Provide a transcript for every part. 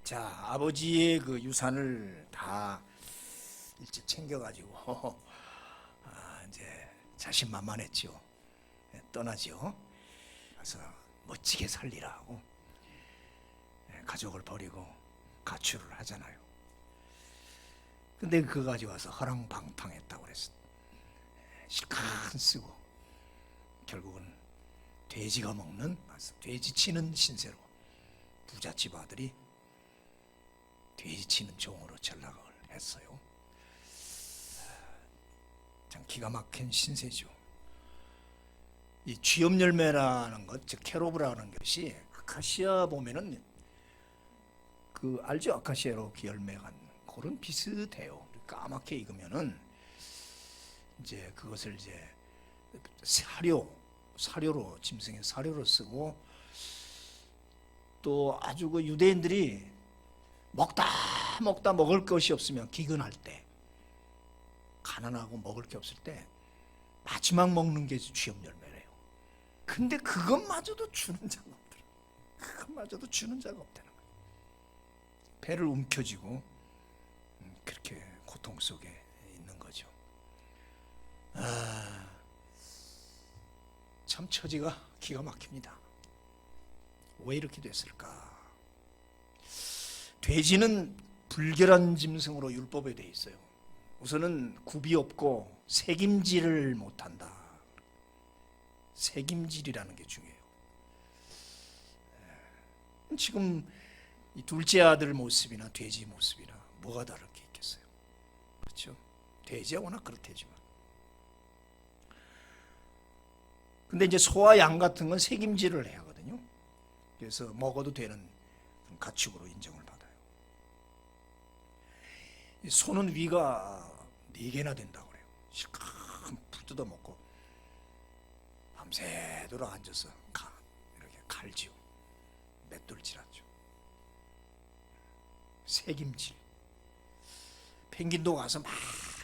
자, 아버지의 그 유산을 다 일찍 챙겨가지고 이제 자신만만했죠. 떠나죠. 그래서 멋지게 살리라 하고 가족을 버리고 가출을 하잖아요. 근데 그거 가지고 와서 허랑방탕했다고 그랬어. 실컷 쓰고 결국은 돼지가 먹는, 돼지 치는 신세로 부잣집 아들이 돼지 치는 종으로 전락을 했어요. 참 기가 막힌 신세죠. 이 쥐염열매라는 것, 즉 캐로브라는 것이 아카시아 보면은 그 알죠? 아카시아로 열매가 그런 비슷해요. 까맣게 익으면은 이제 그것을 이제 사료로 짐승의 사료로 쓰고, 또 아주 그 유대인들이 먹다 먹을 것이 없으면 기근할 때, 가난하고 먹을 게 없을 때 마지막 먹는 게 쥐염열매래요. 근데 그것마저도 주는 자가 없더라. 그것마저도 주는 자가 없다는 거예요. 배를 움켜쥐고 그렇게 고통 속에 있는 거죠. 참 처지가 기가 막힙니다. 왜 이렇게 됐을까? 돼지는 불결한 짐승으로 율법에 돼 있어요. 우선은 굽이 없고 색임질을 못한다. 색임질이라는 게 중요해요. 지금 이 둘째 아들 모습이나 돼지 모습이나 뭐가 다를 게 있겠어요? 그렇죠? 돼지야 워낙 그렇대지만. 근데 이제 소와 양 같은 건 색임질을 해야 하거든요. 그래서 먹어도 되는 가축으로 인정을 받아요. 소는 위가 4개나 된다고 그래요. 실컷 풀 뜯어 먹고 밤새도록 앉아서 이렇게 갈지요. 맷돌질하죠. 색임질. 펭귄도 가서 막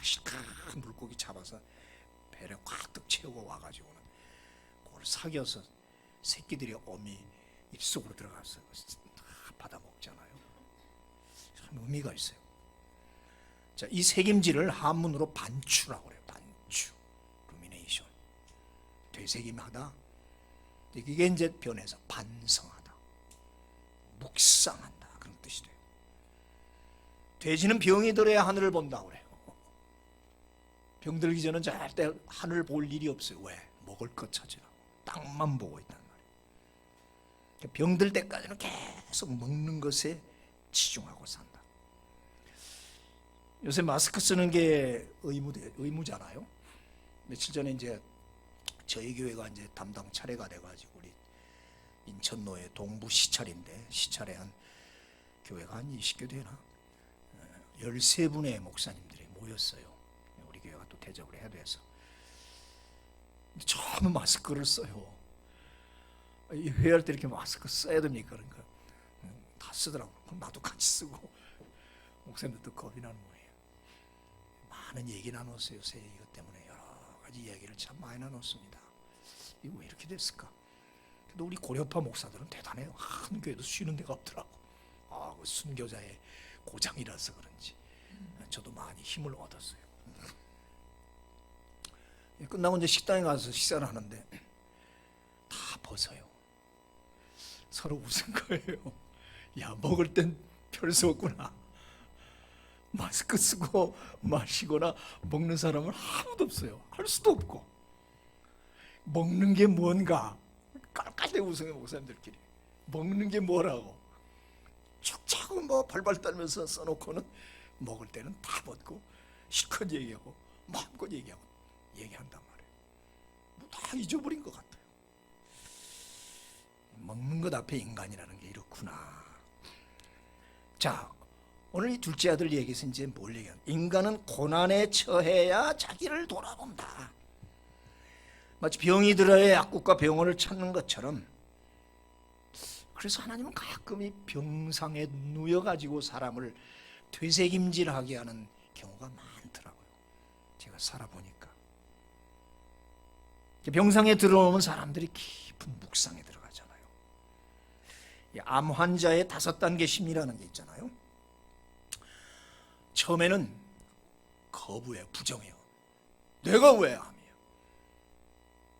실컷 물고기 잡아서 배를 꽉 채우고 와가지고는 그걸 사겨서 새끼들이 어미 입속으로 들어가서 받아 먹잖아요. 참 의미가 있어요. 자, 이 색임질을 한문으로 반추라고 그래요. 반추, 루미네이션. 되새김하다. 이게 이제 변해서 반성하다, 묵상한다, 그런 뜻이 돼요. 돼지는 병이 들어야 하늘을 본다고 그래요. 병 들기 전은 절대 하늘 볼 일이 없어요. 왜? 먹을 것 찾으라고. 땅만 보고 있단 말이에요. 병 들 때까지는 계속 먹는 것에 치중하고 산다. 요새 마스크 쓰는 게 의무잖아요. 며칠 전에 이제 저희 교회가 이제 담당 차례가 돼가지고 우리 인천로의 동부 시찰인데, 시찰에 한 교회가 한 20개 되나 13분의 목사님들이 모였어요. 우리 교회가 또 대접을 해야 돼서 처음 마스크를 써요. 이 회의할 때 이렇게 마스크 써야 됩니까? 그러니까 다 쓰더라고. 그럼 나도 같이 쓰고. 목사님들도 겁이 나는 거예요. 많은 얘기 나눴어요. 요새 이것 때문에 여러 가지 이야기를 참 많이 나눴습니다. 이거 왜 이렇게 됐을까? 근데 우리 고려파 목사들은 대단해요. 한 교회도 쉬는 데가 없더라고. 그 순교자의 고장이라서 그런지 저도 많이 힘을 얻었어요. 끝나고 이제 식당에 가서 식사를 하는데 다 벗어요. 서로 웃은 거예요. 야, 먹을 땐 별 수 없구나. 마스크 쓰고 마시거나 먹는 사람은 아무도 없어요. 할 수도 없고. 먹는 게 뭔가 깔깔대 웃어요. 목사님들끼리. 먹는 게 뭐라고 축차고 뭐 발발 떨면서 써놓고는 먹을 때는 다 벗고 실컷 얘기하고 마음껏 얘기한단 말이에요. 뭐 다 잊어버린 것 같아요. 먹는 것 앞에 인간이라는 게 이렇구나. 자, 오늘 이 둘째 아들 얘기에서 이제 뭘 얘기하냐? 인간은 고난에 처해야 자기를 돌아본다. 마치 병이 들어야 약국과 병원을 찾는 것처럼. 그래서 하나님은 가끔 이 병상에 누워가지고 사람을 되새김질하게 하는 경우가 많더라고요. 제가 살아보니까. 병상에 들어오면 사람들이 깊은 묵상에 들어가잖아요. 암 환자의 5단계 심리라는 게 있잖아요. 처음에는 거부해요. 부정해요. 내가 왜 암이에요?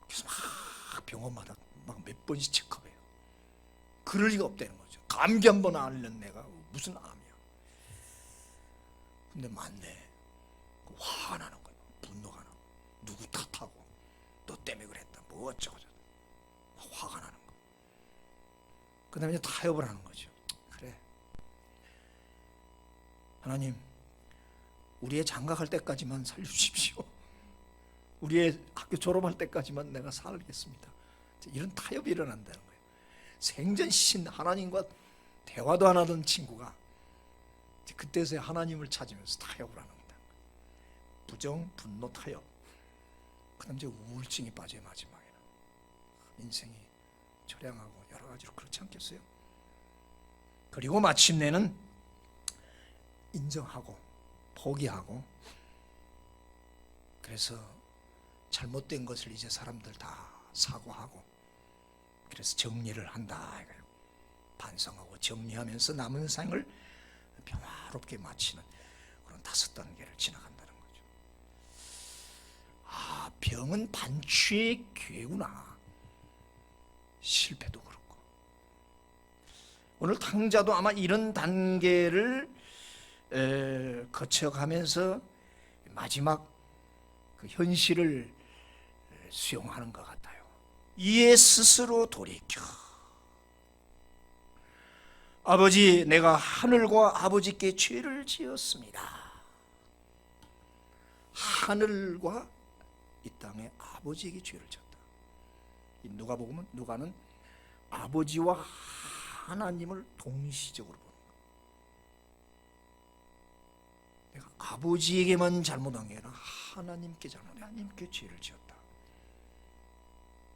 그래서 막 병원마다 막 몇 번씩 체크해요. 그럴 리가 없다는 거죠. 감기 한 번 앓는 내가 무슨 암이야. 근데 맞네. 화가 나는 거예요. 분노가 나고, 누구 탓하고, 너 때문에 그랬다, 뭐 어쩌고 저쩌고. 화가 나는 거예요. 그 다음에 타협을 하는 거죠. 그래, 하나님, 우리의 장가갈 때까지만 살려주십시오. 우리의 학교 졸업할 때까지만 내가 살겠습니다. 이런 타협이 일어난다는 거예요. 생전신 하나님과 대화도 안 하던 친구가 그때서야 하나님을 찾으면서 타협을 하는 겁니다. 부정, 분노, 타협. 그 다음 이제 우울증이 빠져요. 마지막에는 인생이 처량하고 여러 가지로 그렇지 않겠어요? 그리고 마침내는 인정하고 포기하고, 그래서 잘못된 것을 이제 사람들 다 사과하고, 그래서 정리를 한다. 반성하고 정리하면서 남은 생을 평화롭게 마치는 그런 5단계를 지나간다는 거죠. 아, 병은 반취의 기회구나. 실패도 그렇고. 오늘 탕자도 아마 이런 단계를 거쳐가면서 마지막 그 현실을 수용하는 것 같아요. 이에 스스로 돌이켜, 아버지, 내가 하늘과 아버지께 죄를 지었습니다. 하늘과 이 땅에 아버지에게 죄를 지었다. 누가는 아버지와 하나님을 동시적으로 보는 거예요. 내가 아버지에게만 잘못한 게 아니라 하나님께 잘못해, 하나님께 죄를 지었다.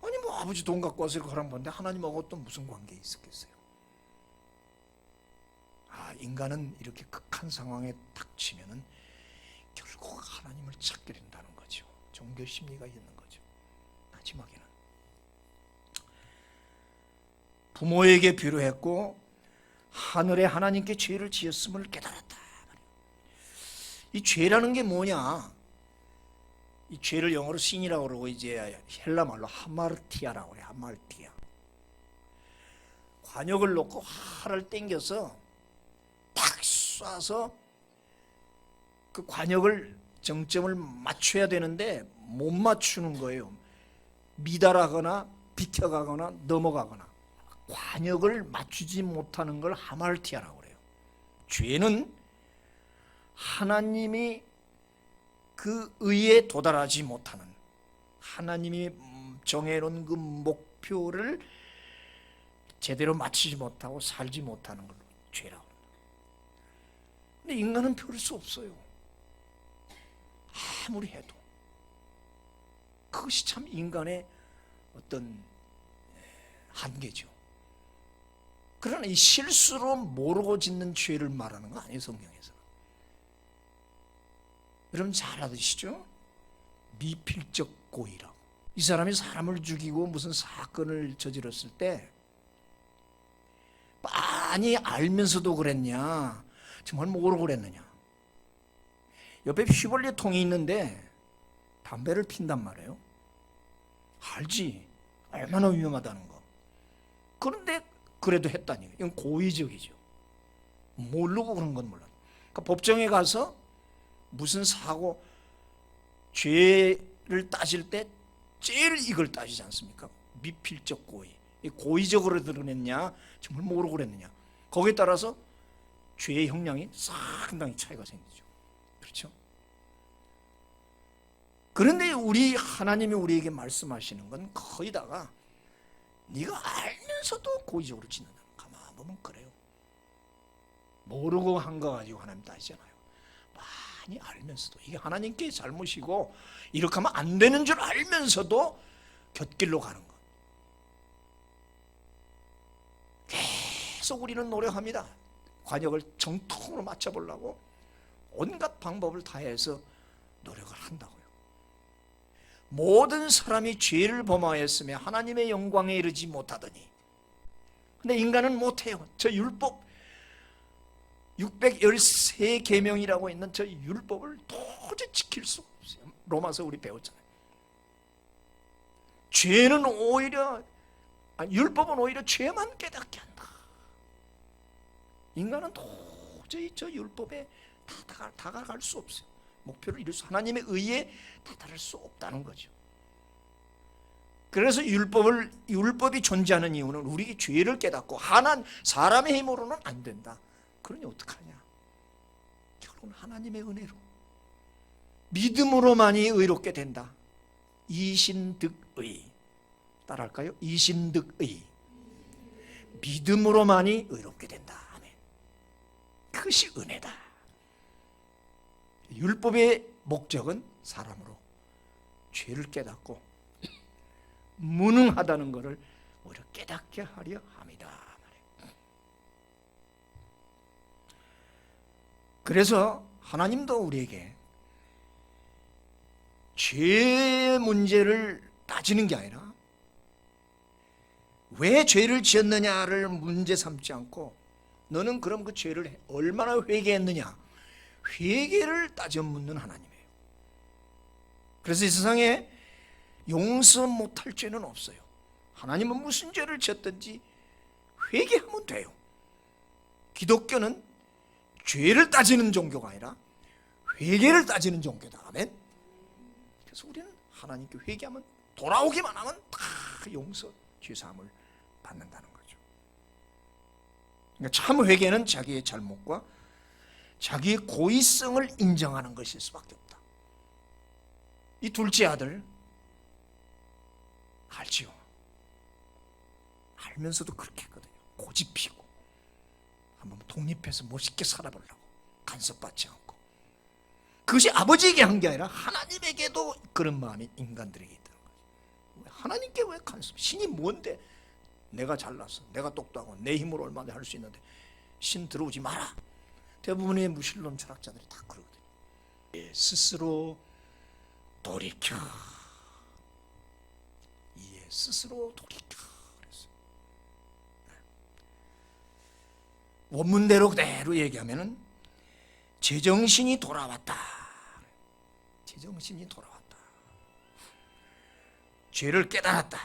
아니 뭐 아버지 돈 갖고 와서 그런 건데 하나님하고 또 무슨 관계 있었겠어요? 인간은 이렇게 극한 상황에 닥치면은 결국 하나님을 찾게 된다는 거죠. 종교 심리가 있는 거죠. 마지막에는 부모에게 비료했고 하늘의 하나님께 죄를 지었음을 깨달았다. 이 죄라는 게 뭐냐? 이 죄를 영어로 신이라고 그러고 이제 헬라 말로 하마르티아라고 그래. 하마르티아. 관역을 놓고 활을 당겨서 탁 쏴서 그 관역을 정점을 맞춰야 되는데 못 맞추는 거예요. 미달하거나 비켜가거나 넘어가거나 관역을 맞추지 못하는 걸 하마르티아라고 그래요. 죄는 하나님이 그 의에 도달하지 못하는, 하나님이 정해놓은 그 목표를 제대로 맞추지 못하고 살지 못하는 걸 죄라고 합니다. 근데 인간은 별 수 없어요. 아무리 해도. 그것이 참 인간의 어떤 한계죠. 그러나 이 실수로 모르고 짓는 죄를 말하는 거 아니에요, 성경에서. 여러분 잘 아시죠? 미필적 고의라고. 이 사람이 사람을 죽이고 무슨 사건을 저질렀을 때 빤히 알면서도 그랬냐, 정말 모르고 그랬느냐. 옆에 휘발유 통이 있는데 담배를 핀단 말이에요. 알지, 얼마나 위험하다는 거. 그런데 그래도 했다니, 이건 고의적이죠. 모르고 그런 건 몰라. 그러니까 법정에 가서 무슨 사고, 죄를 따질 때 제일 이걸 따지지 않습니까? 미필적 고의. 고의적으로 드러냈냐, 정말 모르고 그랬느냐. 거기에 따라서 죄의 형량이 상당히 차이가 생기죠. 그렇죠? 그런데 우리 하나님이 우리에게 말씀하시는 건 거의 다가 네가 알면서도 고의적으로 짓는다. 가만 보면 그래요. 모르고 한 거 가지고 하나님 따지잖아요. 많이 알면서도 이게 하나님께 잘못이고 이렇게 하면 안 되는 줄 알면서도 곁길로 가는 것. 계속 우리는 노력합니다. 관역을 정통으로 맞춰보려고 온갖 방법을 다해서 노력을 한다고요. 모든 사람이 죄를 범하였으며 하나님의 영광에 이르지 못하더니 근데 인간은 못해요. 저 율법 613계명이라고 있는 저 율법을 도저히 지킬 수 없어요. 로마서 우리 배웠잖아요. 죄는 오히려 율법은 오히려 죄만 깨닫게 한다. 인간은 도저히 저 율법에 다가갈 수 없어요. 목표를 이룰 수, 하나님의 의에 다다를 수 없다는 거죠. 그래서 율법이 존재하는 이유는 우리의 죄를 깨닫고 사람의 힘으로는 안 된다. 그러니 어떡하냐? 결국은 하나님의 은혜로 믿음으로만이 의롭게 된다. 이신득의. 따라할까요? 이신득의. 믿음으로만이 의롭게 된다. 아멘. 그것이 은혜다. 율법의 목적은 사람으로 죄를 깨닫고 무능하다는 것을 오히려 깨닫게 하려 합니다. 그래서 하나님도 우리에게 죄의 문제를 따지는 게 아니라 왜 죄를 지었느냐를 문제 삼지 않고 너는 그럼 그 죄를 얼마나 회개했느냐, 회개를 따져 묻는 하나님이에요. 그래서 이 세상에 용서 못할 죄는 없어요. 하나님은 무슨 죄를 지었든지 회개하면 돼요. 기독교는 죄를 따지는 종교가 아니라 회개를 따지는 종교다. 아멘. 그래서 우리는 하나님께 회개하면, 돌아오기만 하면 다 용서, 죄사함을 받는다는 거죠. 그러니까 참 회개는 자기의 잘못과 자기의 고의성을 인정하는 것일 수밖에 없다. 이 둘째 아들 알지요. 알면서도 그렇게 했거든요. 고집피고 한번 독립해서 멋있게 살아보려고 간섭받지 않고. 그것이 아버지에게 한 게 아니라 하나님에게도 그런 마음이 인간들에게 있다는 거죠. 하나님께 왜 간섭? 신이 뭔데? 내가 잘났어, 내가 똑똑하고 내 힘으로 얼마나 할 수 있는데 신 들어오지 마라. 대부분의 무신론 철학자들이 다 그러거든요. 스스로 돌이켜. 스스로 돌이켜. 그랬어요. 원문대로 그대로 얘기하면은 제정신이 돌아왔다. 제정신이 돌아왔다. 죄를 깨달았다.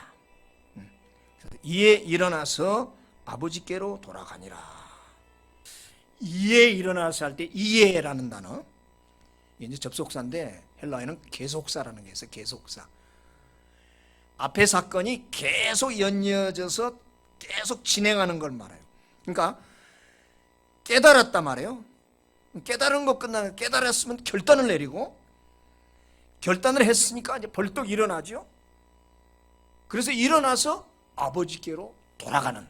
이에 일어나서 아버지께로 돌아가니라. 이에 일어나서 할 때 이에라는 단어, 이제 접속사인데 헬라어에는 계속사라는 게 있어요. 계속사. 앞에 사건이 계속 연이어져서 계속 진행하는 걸 말해요. 그러니까 깨달았단 말이에요. 깨달은 거 끝나면, 깨달았으면 결단을 내리고, 결단을 했으니까 이제 벌떡 일어나죠. 그래서 일어나서 아버지께로 돌아가는.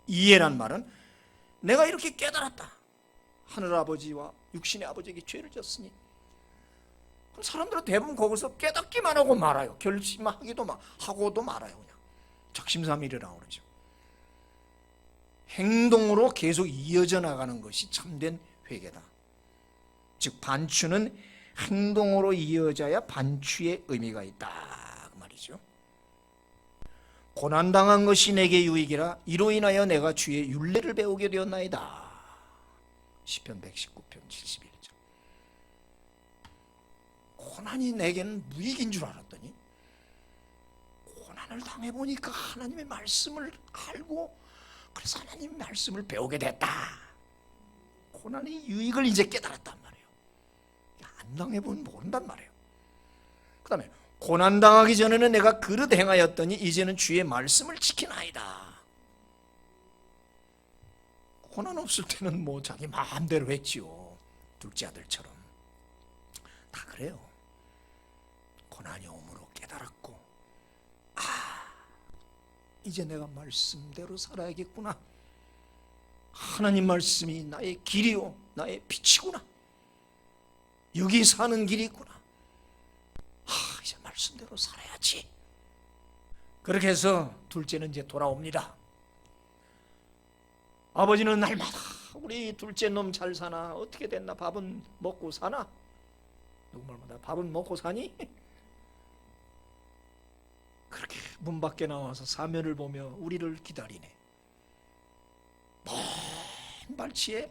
이해란 말은 내가 이렇게 깨달았다. 하늘아버지와 육신의 아버지에게 죄를 졌으니. 그럼 사람들은 대부분 거기서 깨닫기만 하고 말아요. 결심하기도 하고도 말아요. 그냥 작심삼일이라고 그러죠. 행동으로 계속 이어져 나가는 것이 참된 회개다. 즉 반추는 행동으로 이어져야 반추의 의미가 있다, 그 말이죠. 고난당한 것이 내게 유익이라 이로 인하여 내가 주의 율례를 배우게 되었나이다. 시편 119편 71절. 고난이 내게는 무익인 줄 알았더니 고난을 당해보니까 하나님의 말씀을 알고, 그래서 하나님의 말씀을 배우게 됐다. 고난의 유익을 이제 깨달았단 말이에요. 안 당해보면 모른단 말이에요. 그 다음에 고난당하기 전에는 내가 그릇 행하였더니 이제는 주의 말씀을 지키나이다. 고난 없을 때는 뭐 자기 마음대로 했지요. 둘째 아들처럼. 다 그래요. 고난이 오므로 깨달았고, 이제 내가 말씀대로 살아야겠구나. 하나님 말씀이 나의 길이요 나의 빛이구나. 여기 사는 길이 있구나. 이제 말씀대로 살아야지. 그렇게 해서 둘째는 이제 돌아옵니다. 아버지는 날마다 우리 둘째 놈 잘 사나? 어떻게 됐나? 밥은 먹고 사나? 누구 말마다 밥은 먹고 사니? 그렇게 문 밖에 나와서 사면을 보며 우리를 기다리네. 팔찌에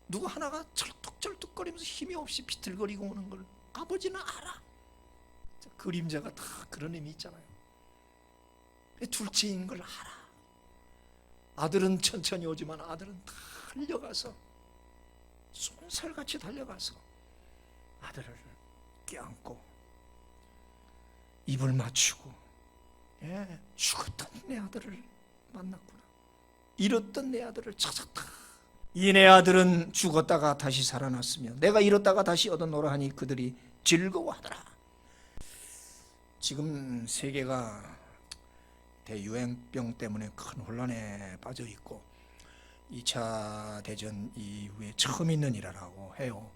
누구 하나가 절뚝절뚝거리면서 힘이 없이 비틀거리고 오는 걸 아버지는 알아. 그림자가 다 그런 의미 있잖아요. 둘째인 걸 알아. 아들은 천천히 오지만 아들은 달려가서 쏜살같이 달려가서 아들을 껴안고 입을 맞추고, 죽었던 내 아들을 만났구나, 잃었던 내 아들을 찾았다. 이 내 아들은 죽었다가 다시 살아났으며 내가 잃었다가 다시 얻어놓으라 하니 그들이 즐거워하더라. 지금 세계가 대유행병 때문에 큰 혼란에 빠져 있고 2차 대전 이후에 처음 있는 일이라고 해요.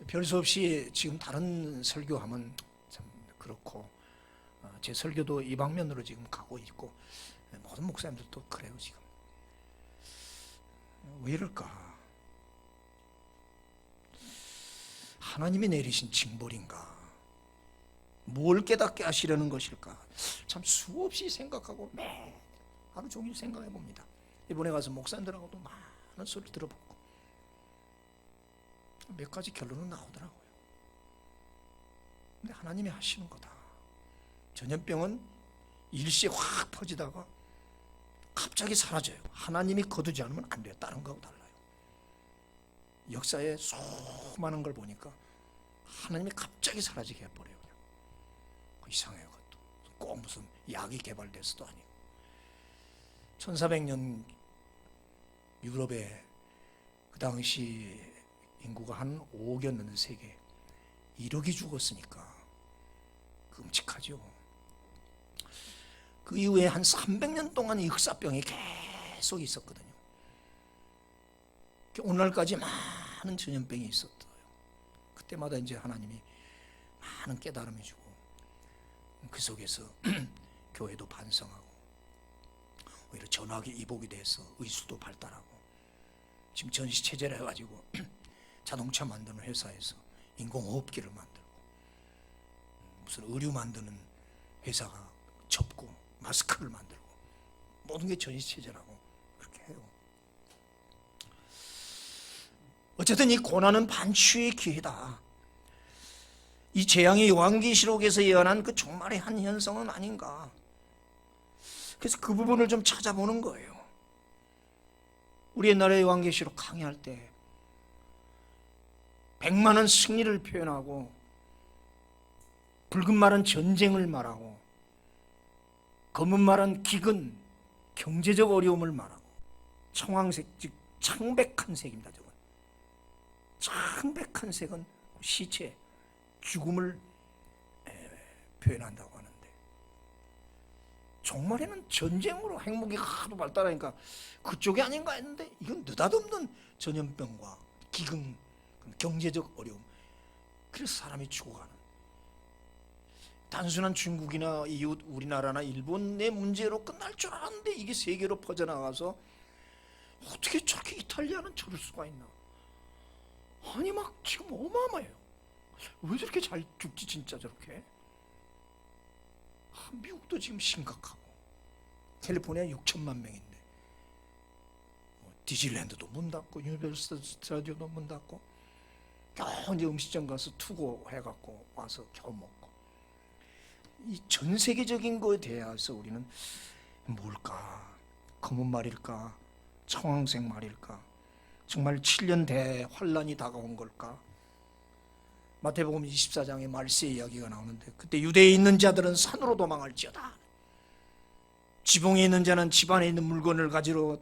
별 수 없이 지금 다른 설교하면 참 그렇고, 제 설교도 이 방면으로 지금 가고 있고 모든 목사님들도 그래요. 지금 왜 이럴까? 하나님이 내리신 징벌인가? 뭘 깨닫게 하시려는 것일까? 참 수없이 생각하고 매일 하루 종일 생각해 봅니다. 이번에 가서 목사님들하고도 많은 소리 들어보고 몇 가지 결론은 나오더라고요. 근데 하나님이 하시는 거다. 전염병은 일시에 확 퍼지다가 갑자기 사라져요. 하나님이 거두지 않으면 안 돼요. 다른 거하고 달라요. 역사에 수많은 걸 보니까 하나님이 갑자기 사라지게 해버려요. 이상해요. 그것도 꼭 무슨 약이 개발돼서도 아니고. 1400년 유럽에 그 당시 인구가 한 5억이었는데 세계 1억이 죽었으니까 끔찍하죠. 그 이후에 한 300년 동안 이 흑사병이 계속 있었거든요. 오늘날까지 많은 전염병이 있었어요. 그때마다 이제 하나님이 많은 깨달음을 주고 그 속에서 교회도 반성하고 오히려 전화기 이복이 돼서 의술도 발달하고 지금 전시체제를 해가지고 자동차 만드는 회사에서 인공호흡기를 만들고 무슨 의류 만드는 회사가 접고 마스크를 만들고 모든 게 전시체제라고 그렇게 해요. 어쨌든 이 고난은 반추의 기회다. 이 재앙이 요한계시록에서 예언한 그 종말의 한 현상은 아닌가. 그래서 그 부분을 좀 찾아보는 거예요. 우리 옛날에 요한계시록 강의할 때 100만원 승리를 표현하고 붉은 말은 전쟁을 말하고 검은 말은 기근, 경제적 어려움을 말하고 청황색, 즉 창백한 색입니다. 저건 창백한 색은 시체, 죽음을 표현한다고 하는데 종말에는 전쟁으로 핵무기 하도 발달하니까 그쪽이 아닌가 했는데 이건 느닷없는 전염병과 기근, 경제적 어려움, 그래서 사람이 죽어가는, 단순한 중국이나 이웃 우리나라나 일본의 문제로 끝날 줄 알았는데 이게 세계로 퍼져나가서 어떻게 저렇게 이탈리아는 저럴 수가 있나. 아니 막 지금 어마어마해요. 왜 저렇게 잘 죽지 진짜 저렇게. 미국도 지금 심각하고 캘리포니아 6천만 명인데 디즈니랜드도 문 닫고 유니버설 스튜디오도 문 닫고 겨우 이제 음식점 가서 투고해갖고 와서 겨우 먹고, 이 전 세계적인 거에 대해서 우리는 뭘까? 검은 말일까? 청황색 말일까? 정말 7년 대환란이 다가온 걸까? 마태복음 24장에 말세 이야기가 나오는데 그때 유대에 있는 자들은 산으로 도망할지어다. 지붕에 있는 자는 집안에 있는 물건을 가지러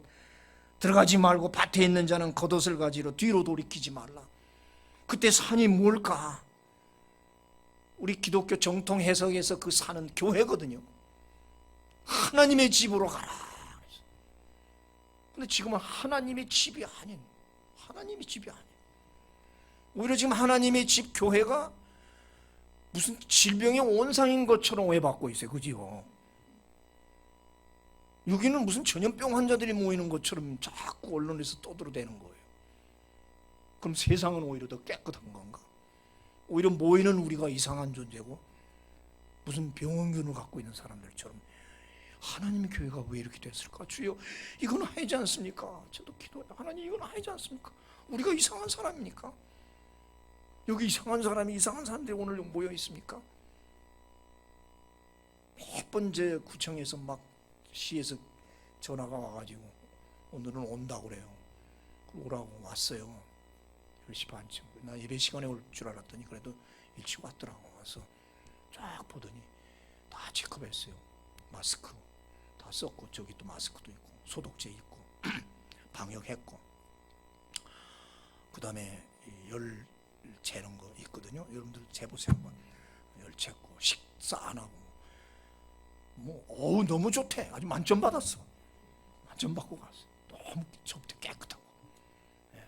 들어가지 말고 밭에 있는 자는 겉옷을 가지러 뒤로 돌이키지 말라. 그때 산이 뭘까? 우리 기독교 정통 해석에서 그 산은 교회거든요. 하나님의 집으로 가라. 근데 지금은 하나님의 집이 아닌, 하나님의 집이 아닌, 오히려 지금 하나님의 집 교회가 무슨 질병의 온상인 것처럼 오해받고 있어요. 그지요? 여기는 무슨 전염병 환자들이 모이는 것처럼 자꾸 언론에서 떠들어대는 거예요. 그럼 세상은 오히려 더 깨끗한 건가? 오히려 모이는 우리가 이상한 존재고 무슨 병원균을 갖고 있는 사람들처럼 하나님의 교회가 왜 이렇게 됐을까? 주여, 이건 아니지 않습니까? 저도 기도해요. 하나님, 이건 아니지 않습니까? 우리가 이상한 사람입니까? 여기 이상한 사람이, 이상한 사람들이 오늘 모여 있습니까? 몇 번째 구청에서 막 시에서 전화가 와가지고 오늘은 온다고 그래요. 오라고 왔어요. 10시 반쯤. 나 예배 시간에 올 줄 알았더니 그래도 일찍 왔더라고. 와서 쫙 보더니 다 체크했어요. 마스크 다 썼고, 저기 또 마스크도 있고 소독제 있고 방역했고, 그 다음에 열 재는 거 있거든요. 여러분들 재보세요 한번. 열 재고 식사 안 하고 너무 좋대. 아주 만점 받았어. 만점 받고 갔어. 너무 저부터 깨끗하고. 예.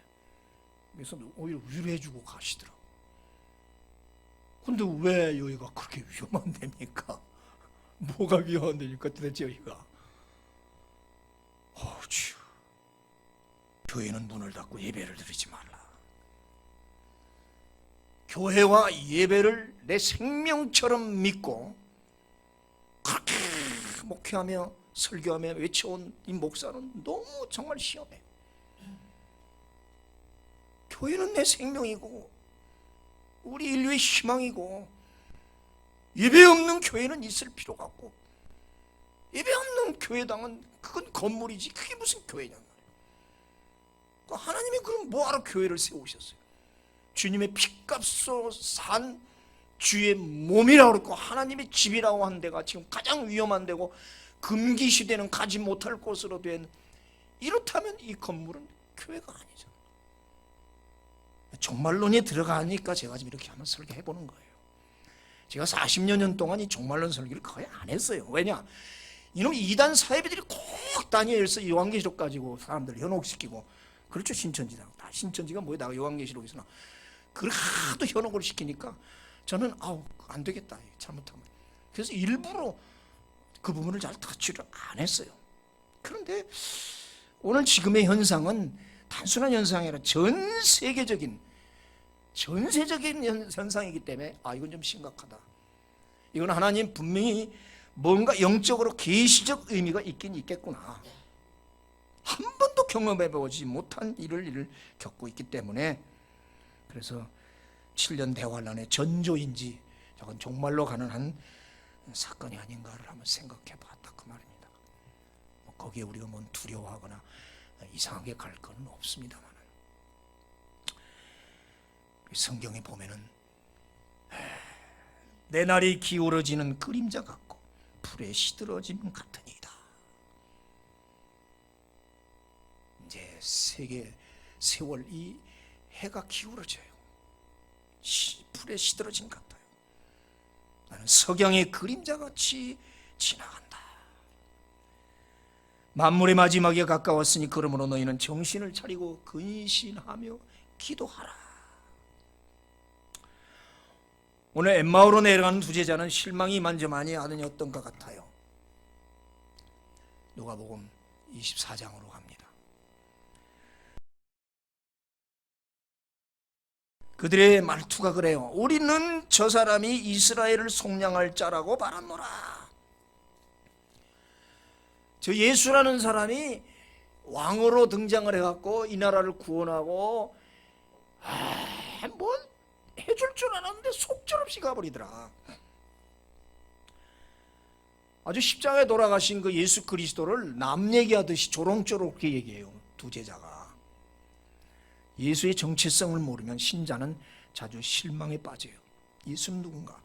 그래서 오히려 위로해주고 가시더라고. 근데 왜 여기가 그렇게 위험한 데입니까? 뭐가 위험한 데입니까 도대체 여기가? 주여, 교회는 문을 닫고 예배를 드리지 말라. 교회와 예배를 내 생명처럼 믿고 그렇게 목회하며 설교하며 외쳐온 이 목사는 너무 정말 시험해. 교회는 내 생명이고 우리 인류의 희망이고, 예배 없는 교회는 있을 필요가 없고, 예배 없는 교회당은 그건 건물이지 그게 무슨 교회냔 말이에요. 하나님이 그럼 뭐하러 교회를 세우셨어요? 주님의 피값으로 산 주의 몸이라고 그랬고, 하나님의 집이라고 한 데가 지금 가장 위험한 데고 금기시대는 가지 못할 곳으로 된, 이렇다면 이 건물은 교회가 아니죠. 종말론에 들어가니까 제가 지금 이렇게 한번 설교해 보는 거예요. 제가 40년 동안 이 종말론 설교를 거의 안 했어요. 왜냐? 이놈 이단 사회비들이 꼭 다니엘서 요한계시록 가지고 사람들을 현혹시키고, 그렇죠. 신천지다. 다 신천지가 뭐야? 나 요한계시록에서나 그걸 하도 현혹을 시키니까 저는 안 되겠다. 잘못하면. 그래서 일부러 그 부분을 잘 터치를 안 했어요. 그런데 오늘 지금의 현상은 단순한 현상이 아니라 전세적인 현상이기 때문에 이건 좀 심각하다. 이건 하나님 분명히 뭔가 영적으로 계시적 의미가 있긴 있겠구나. 한 번도 경험해보지 못한 일을 겪고 있기 때문에, 그래서 7년 대환란의 전조인지 저건 종말로 가는 한 사건이 아닌가를 한번 생각해 봤다 그 말입니다. 거기에 우리가 뭔 두려워하거나 이상하게 갈 건 없습니다만, 성경에 보면은 내 날이 기울어지는 그림자 같고 풀에 시들어짐 같으니이다. 이제 세월 이 해가 기울어져요. 풀에 시들어짐 같아요. 나는 석양의 그림자같이 지나간다. 만물의 마지막에 가까웠으니 그러므로 너희는 정신을 차리고 근신하며 기도하라. 오늘 엠마오로 내려가는 두 제자는 실망이 만저많이 하느니 어떤가 같아요. 누가복음 24장으로 갑니다. 그들의 말투가 그래요. 우리는 저 사람이 이스라엘을 속량할 자라고 바랐노라. 저 예수라는 사람이 왕으로 등장을 해갖고 이 나라를 구원하고 뭘 해줄 줄 알았는데 속절없이 가버리더라. 아주 십자가에 돌아가신 그 예수 그리스도를 남 얘기하듯이 조롱조롱하게 얘기해요. 두 제자가. 예수의 정체성을 모르면 신자는 자주 실망에 빠져요. 예수는 누군가?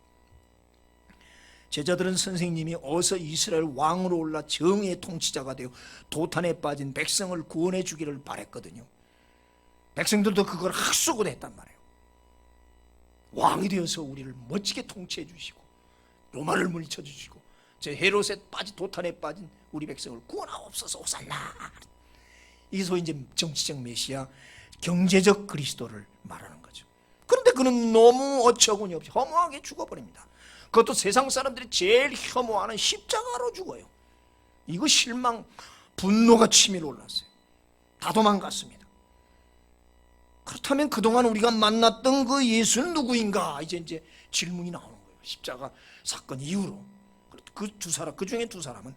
제자들은 선생님이 어서 이스라엘 왕으로 올라 정의의 통치자가 되어 도탄에 빠진 백성을 구원해 주기를 바랬거든요. 백성들도 그걸 학수고대 했단 말이에요. 왕이 되어서 우리를 멋지게 통치해 주시고 로마를 물리쳐 주시고 저 헤롯에 빠진 도탄에 빠진 우리 백성을 구원하옵소서 오산나. 이게 소위 이제 정치적 메시아, 경제적 그리스도를 말하는 거죠. 그런데 그는 너무 어처구니 없이 허무하게 죽어버립니다. 그것도 세상 사람들이 제일 혐오하는 십자가로 죽어요. 이거 실망, 분노가 치밀어 올랐어요. 다 도망갔습니다. 그렇다면 그동안 우리가 만났던 그 예수는 누구인가? 이제 질문이 나오는 거예요. 십자가 사건 이후로. 그 중에 두 사람은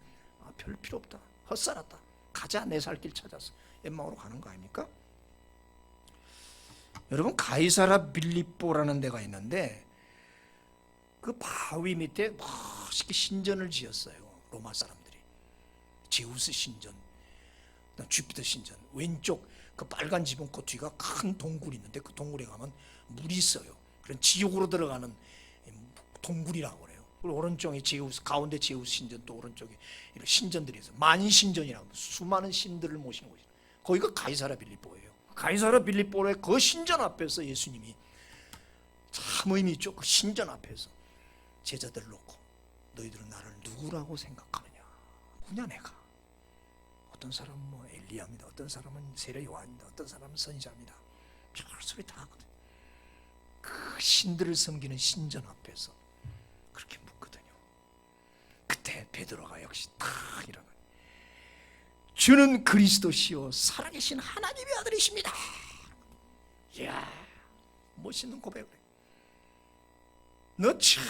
별 필요 없다. 헛살았다. 가자. 내 살 길 찾아서 엠마오로 가는 거 아닙니까? 여러분, 가이사라 빌립보라는 데가 있는데 그 바위 밑에 멋있게 신전을 지었어요. 로마 사람들이. 제우스 신전, 주피터 신전. 왼쪽 그 빨간 지붕꽃 뒤가 큰 동굴이 있는데 그 동굴에 가면 물이 있어요. 그런 지옥으로 들어가는 동굴이라고 그래요. 그리고 오른쪽에 제우스, 가운데 제우스 신전, 또 오른쪽에 이런 신전들이 있어요. 만신전이라고 수많은 신들을 모시는 곳이에요. 거기가 가이사라 빌립보예요. 가이사라 빌립보의 그 신전 앞에서 예수님이 참 의미 있죠. 그 신전 앞에서 제자들을 놓고 너희들은 나를 누구라고 생각하느냐. 누구냐 내가. 어떤 사람은 뭐 엘리야입니다. 어떤 사람은 세례 요한입니다. 어떤 사람은 선지자입니다. 별소리 다 하거든요. 그 신들을 섬기는 신전 앞에서 그렇게 묻거든요. 그때 베드로가 역시 딱 일어나요. 주는 그리스도시요 살아계신 하나님의 아들이십니다. 이야, 멋있는 고백을 해요. 너 참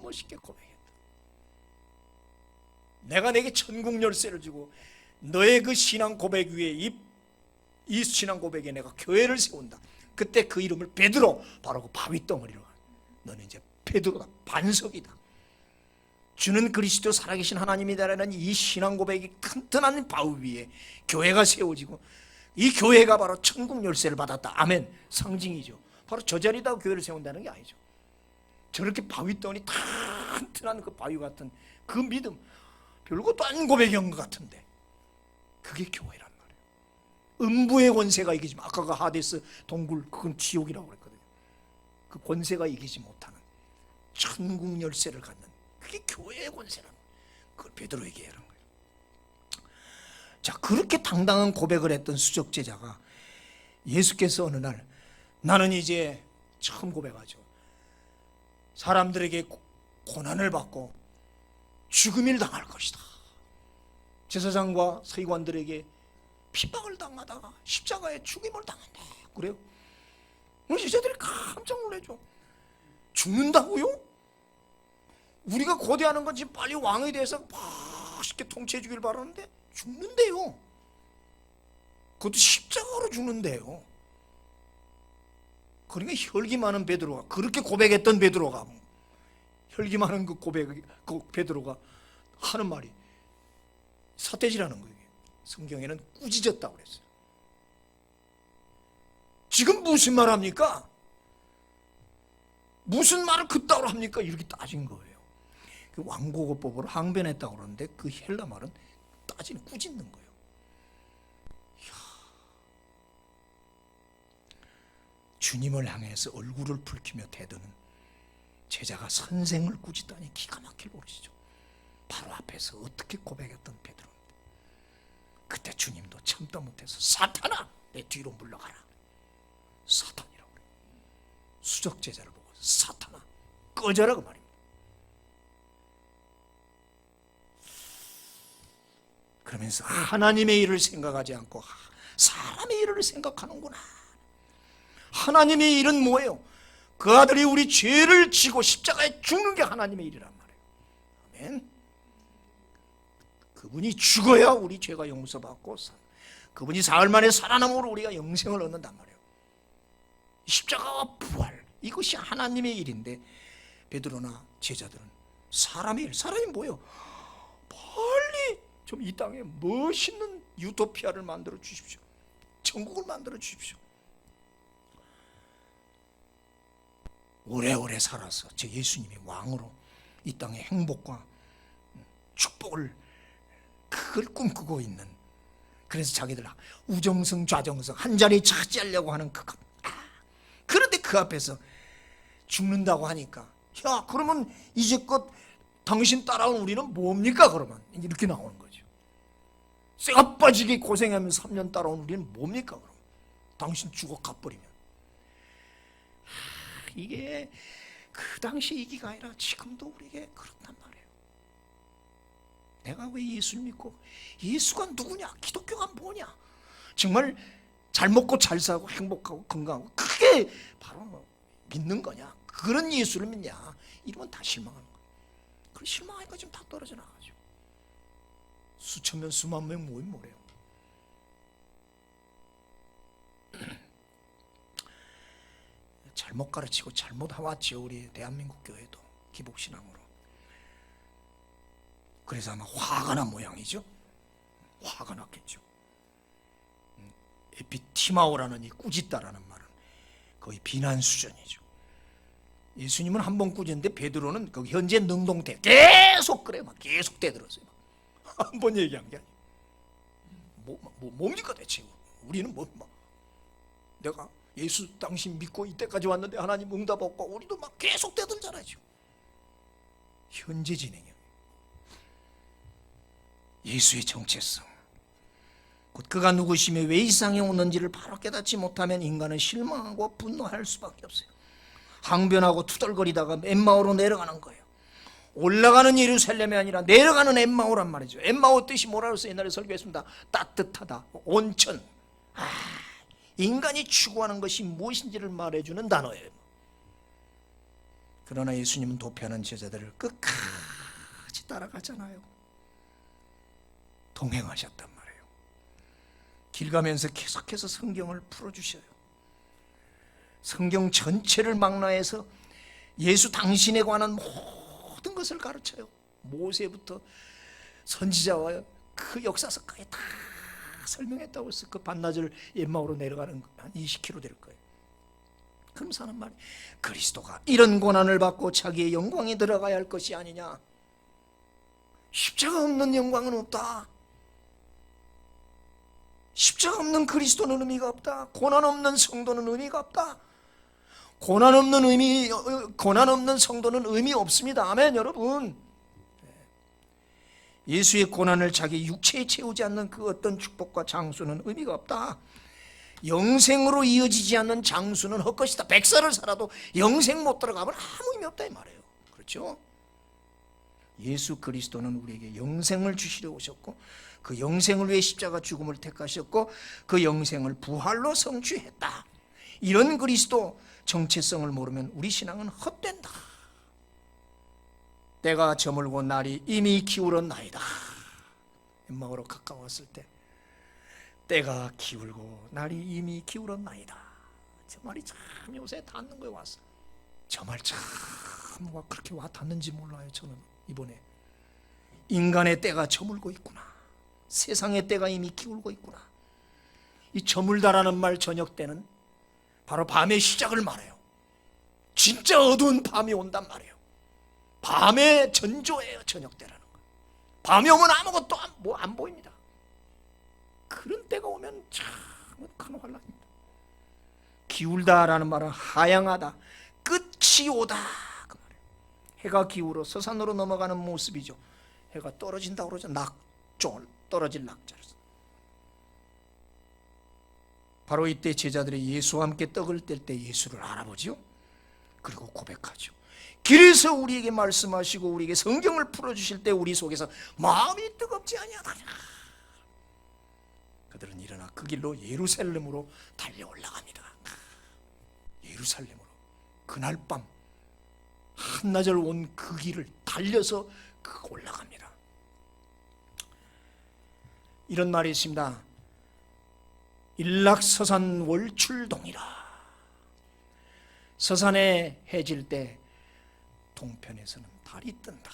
멋있게 고백했다. 내가 내게 천국 열쇠를 주고 너의 그 신앙 고백 위에 이 신앙 고백에 내가 교회를 세운다. 그때 그 이름을 베드로, 바로 그 바위 덩어리로. 너는 이제 베드로다. 반석이다. 주는 그리스도 살아계신 하나님이다라는 이 신앙 고백이 튼튼한 바위 위에 교회가 세워지고 이 교회가 바로 천국 열쇠를 받았다. 아멘. 상징이죠. 바로 저 자리에다 교회를 세운다는 게 아니죠. 저렇게 바위 덩어리 튼튼한 그 바위 같은 그 믿음, 별것도 아닌 고백인 것 같은데 그게 교회란 말이에요. 음부의 권세가 이기지만, 아까 그 하데스 동굴, 그건 지옥이라고 그랬거든요. 그 권세가 이기지 못하는 천국 열쇠를 갖는 그게 교회의 권세라는 거예요. 그걸 베드로에게 얘기하는 거예요. 자, 그렇게 당당한 고백을 했던 수적 제자가 예수께서 어느 날 나는 이제 처음 고백하죠. 사람들에게 고난을 받고 죽음을 당할 것이다. 제사장과 서기관들에게 핍박을 당하다가 십자가에 죽임을 당한다. 그래요? 우리 제자들이 깜짝 놀라죠. 죽는다고요? 우리가 고대하는 건 지금 빨리 왕에 대해서 멋있게 통치해 주길 바라는데 죽는데요. 그것도 십자가로 죽는데요. 그러니까 혈기 많은 베드로가, 그렇게 고백했던 베드로가, 혈기 많은 그 베드로가 하는 말이 삿대질하는 거예요. 성경에는 꾸짖었다고 그랬어요. 지금 무슨 말 합니까? 무슨 말을 그따위로 합니까? 이렇게 따진 거예요. 왕고고법으로 항변했다고 그러는데 그 헬라 말은 따지는, 꾸짖는 거예요. 이야. 주님을 향해서 얼굴을 붉히며 대드는 제자가 선생을 꾸짖다니 기가 막힐 노릇이죠. 바로 앞에서 어떻게 고백했던 베드로인데 그때 주님도 참다 못해서 사탄아 내 뒤로 물러가라. 사탄이라고 그래요. 수적 제자를 보고 사탄아 꺼져라 그 말입니다. 그러면서 하나님의 일을 생각하지 않고 사람의 일을 생각하는구나. 하나님의 일은 뭐예요? 그 아들이 우리 죄를 지고 십자가에 죽는 게 하나님의 일이란 말이에요. 아멘. 그분이 죽어야 우리 죄가 용서받고 그분이 사흘 만에 살아남으로 우리가 영생을 얻는단 말이에요. 십자가와 부활, 이것이 하나님의 일인데 베드로나 제자들은 사람의 일. 사람이 뭐예요? 빨리 좀 이 땅에 멋있는 유토피아를 만들어 주십시오. 천국을 만들어 주십시오. 오래오래 살아서 제 예수님이 왕으로 이 땅의 행복과 축복을 그걸 꿈꾸고 있는, 그래서 자기들 우정성 좌정성 한 자리 차지하려고 하는 그것. 그런데 그 앞에서 죽는다고 하니까 야 그러면 이제껏 당신 따라온 우리는 뭡니까? 그러면 이렇게 나오는 거죠. 쇠가 빠지게 고생하면서 3년 따라온 우리는 뭡니까? 그럼 당신 죽어 가버리면. 이게 그 당시 얘기가 아니라 지금도 우리에게 그렇단 말이에요. 내가 왜 예수를 믿고, 예수가 누구냐, 기독교가 뭐냐, 정말 잘 먹고 잘 사고 행복하고 건강하고 그게 바로 믿는 거냐, 그런 예수를 믿냐, 이러면 다 실망하는 거예요. 그 실망하니까 지금 다 떨어져 나가죠. 수천 명 수만 명 모이면 뭐래요. 잘못 가르치고 잘못 해왔죠. 우리 대한민국 교회도 기복신앙으로. 그래서 아마 화가 난 모양이죠. 화가 났겠죠. 에피티마오라는 이 꾸짖다라는 말은 거의 비난 수준이죠. 예수님은 한 번 꾸짖는데 베드로는 그 현재 능동태 계속 그래 막 계속 대들었어요. 한 번 얘기한 게 아니에요. 뭡니까 대체? 우리는 내가 예수 당신 믿고 이때까지 왔는데 하나님 응답 없고 우리도 막 계속 대들잖아요. 현재 진행이에요. 예수의 정체성, 곧 그가 누구시며 왜 이 세상에 오는지를 바로 깨닫지 못하면 인간은 실망하고 분노할 수밖에 없어요. 항변하고 투덜거리다가 엠마오로 내려가는 거예요. 올라가는 예루살렘이 아니라 내려가는 엠마오란 말이죠. 엠마오 뜻이 뭐라고 해서 옛날에 설교했습니다. 따뜻하다, 온천. 인간이 추구하는 것이 무엇인지를 말해주는 단어예요. 그러나 예수님은 도피하는 제자들을 끝까지 따라가잖아요. 동행하셨단 말이에요. 길 가면서 계속해서 성경을 풀어주셔요. 성경 전체를 망라해서 예수 당신에 관한 모든 것을 가르쳐요. 모세부터 선지자와 그 역사서까지 다 설명했다고 해서 그 반나절 엠마오로 내려가는 한 20km 될 거예요. 그러면서 하는 말이 그리스도가 이런 고난을 받고 자기의 영광에 들어가야 할 것이 아니냐. 십자가 없는 영광은 없다. 십자가 없는 그리스도는 의미가 없다. 고난 없는 성도는 의미가 없다. 고난 없는 성도는 의미 없습니다. 아멘, 여러분. 예수의 고난을 자기 육체에 채우지 않는 그 어떤 축복과 장수는 의미가 없다. 영생으로 이어지지 않는 장수는 헛것이다. 100살을 살아도 영생 못 들어가면 아무 의미 없다 이 말이에요. 그렇죠? 예수 그리스도는 우리에게 영생을 주시려 오셨고 그 영생을 위해 십자가 죽음을 택하셨고 그 영생을 부활로 성취했다. 이런 그리스도 정체성을 모르면 우리 신앙은 헛된다. 때가 저물고 날이 이미 기울었나이다. 엠마오로 가까웠을 때 때가 기울고 날이 이미 기울었나이다. 저 말이 참 요새 닿는 거에 왔어. 저 말 참 그렇게 와 닿는지 몰라요. 저는 이번에 인간의 때가 저물고 있구나. 세상의 때가 이미 기울고 있구나. 이 저물다라는 말 저녁 때는 바로 밤의 시작을 말해요. 진짜 어두운 밤이 온단 말이에요. 밤의 전조예요. 저녁 때라는 거. 밤이 오면 아무것도 안 보입니다. 그런 때가 오면 참 큰 환란입니다. 기울다라는 말은 하향하다, 끝이 오다 그 말이에요. 해가 기울어 서산으로 넘어가는 모습이죠. 해가 떨어진다고 그러죠. 낙종을 떨어질 낙자로. 바로 이때 제자들이 예수와 함께 떡을 뗄 때 예수를 알아보죠. 그리고 고백하죠. 길에서 우리에게 말씀하시고 우리에게 성경을 풀어주실 때 우리 속에서 마음이 뜨겁지 아니하더냐. 그들은 일어나 그 길로 예루살렘으로 달려 올라갑니다. 예루살렘으로 그날 밤 한나절 온 그 길을 달려서 올라갑니다. 이런 말이 있습니다. 일락서산 월출동이라. 서산에 해질 때 동편에서는 달이 뜬다.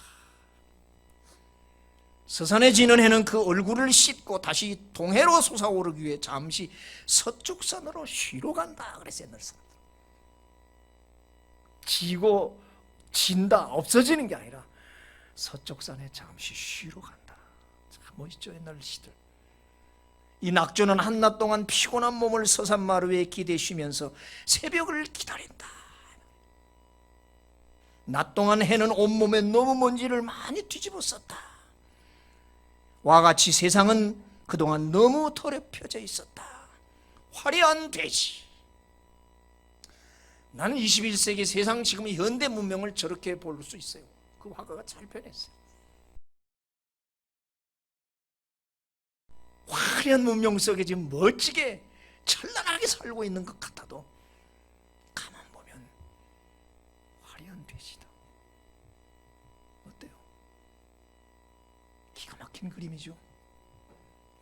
서산에 지는 해는 그 얼굴을 씻고 다시 동해로 솟아오르기 위해 잠시 서쪽산으로 쉬러 간다 그랬어요. 옛날 사람들. 지고 진다 없어지는 게 아니라 서쪽산에 잠시 쉬러 간다. 참 멋있죠 옛날 시들. 이 낙조는 한낮 동안 피곤한 몸을 서산마루 위에 기대쉬면서 새벽을 기다린다. 낮 동안 해는 온몸에 너무 먼지를 많이 뒤집어 썼다. 와 같이 세상은 그동안 너무 더럽혀져 있었다. 화려한 돼지. 나는 21세기 세상 지금 현대 문명을 저렇게 볼 수 있어요. 그 화가가 잘 표현했어요. 화려한 문명 속에 지금 멋지게 찬란하게 살고 있는 것 같아도 가만 보면 화려한 돼지다. 어때요? 기가 막힌 그림이죠.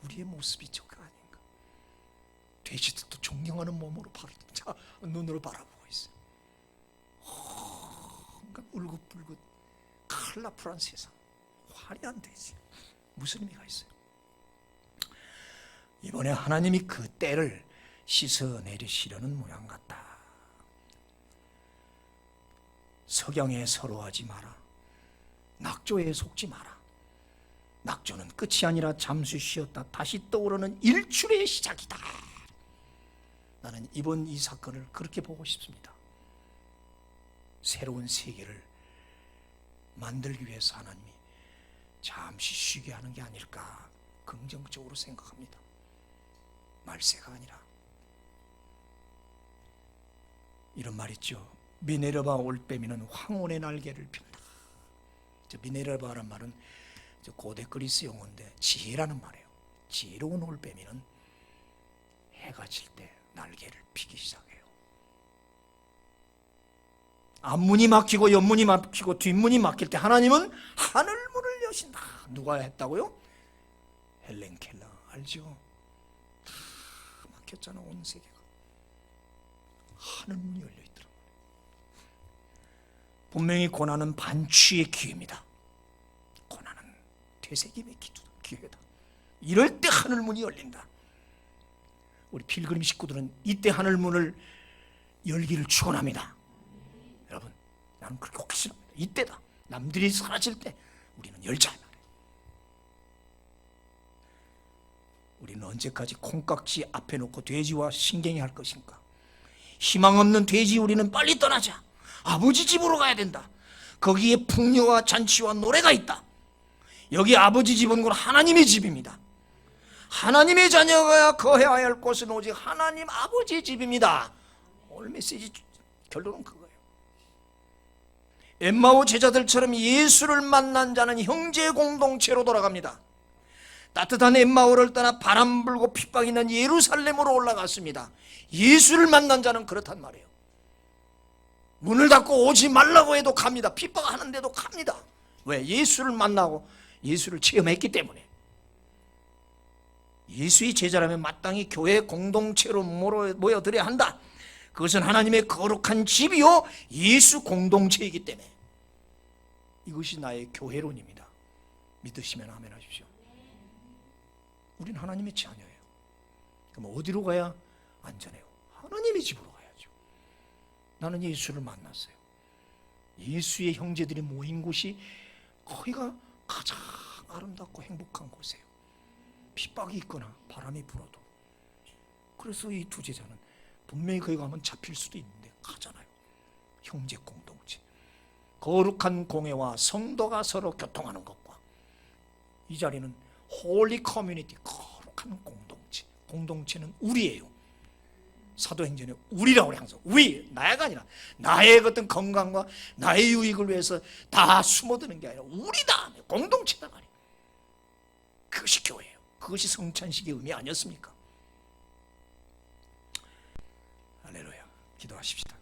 우리의 모습이 저거 아닌가? 돼지도 존경하는 몸으로 눈으로 바라보고 있어요. 그러니까 울긋불긋 컬러풀한 세상, 화려한 돼지, 무슨 의미가 있어요? 이번에 하나님이 그 때를 씻어내리시려는 모양 같다. 석양에 서로하지 마라. 낙조에 속지 마라. 낙조는 끝이 아니라 잠시 쉬었다 다시 떠오르는 일출의 시작이다. 나는 이번 이 사건을 그렇게 보고 싶습니다. 새로운 세계를 만들기 위해서 하나님이 잠시 쉬게 하는 게 아닐까 긍정적으로 생각합니다. 말세가 아니라. 이런 말 있죠. 미네르바 올빼미는 황혼의 날개를 핀다. 미네르바란 말은 고대 그리스 용어인데 지혜라는 말이에요. 지혜로운 올빼미는 해가 질 때 날개를 피기 시작해요. 앞문이 막히고 옆문이 막히고 뒷문이 막힐 때 하나님은 하늘문을 여신다. 누가 했다고요? 헬렌 켈러 알죠? 다 막혔잖아. 온 세계가 하늘문이 열려있더라고요. 분명히 고난은 반취의 기회입니다. 고난은 되새김의 기회다. 이럴 때 하늘문이 열린다. 우리 필그림 식구들은 이때 하늘문을 열기를 축원합니다. 여러분, 나는 그렇게 확신합니다. 이때다. 남들이 사라질 때 우리는 열자. 우리는 언제까지 콩깍지 앞에 놓고 돼지와 신경이 할 것인가? 희망 없는 돼지, 우리는 빨리 떠나자. 아버지 집으로 가야 된다. 거기에 풍요와 잔치와 노래가 있다. 여기 아버지 집은 곧 하나님의 집입니다. 하나님의 자녀가 거해야 할 곳은 오직 하나님 아버지의 집입니다. 오늘 메시지 결론은 그거예요. 엠마오 제자들처럼 예수를 만난 자는 형제 공동체로 돌아갑니다. 따뜻한 엠마오를 떠나 바람 불고 핍박이 있는 예루살렘으로 올라갔습니다. 예수를 만난 자는 그렇단 말이에요. 문을 닫고 오지 말라고 해도 갑니다. 핍박하는데도 갑니다. 왜? 예수를 만나고 예수를 체험했기 때문에. 예수의 제자라면 마땅히 교회 공동체로 모여들어야 한다. 그것은 하나님의 거룩한 집이요 예수 공동체이기 때문에. 이것이 나의 교회론입니다. 믿으시면 아멘 하십시오. 우린 하나님의 자녀예요. 그럼 어디로 가야 안전해요? 하나님의 집으로 가야죠. 나는 예수를 만났어요. 예수의 형제들이 모인 곳이 거기가 가장 아름답고 행복한 곳이에요. 핍박이 있거나 바람이 불어도. 그래서 이 두 제자는 분명히 거기 가면 잡힐 수도 있는데 가잖아요. 형제 공동체. 거룩한 공회와 성도가 서로 교통하는 것과 이 자리는 홀리 커뮤니티, 거룩한 공동체. 공동체는 우리예요. 사도행전에 우리라고 항상 우리, 나야가 아니라 나의 어떤 건강과 나의 유익을 위해서 다 숨어드는 게 아니라 우리다, 공동체다 말이에요. 그것이 교회예요. 그것이 성찬식의 의미 아니었습니까? 할렐루야. 기도하십시다.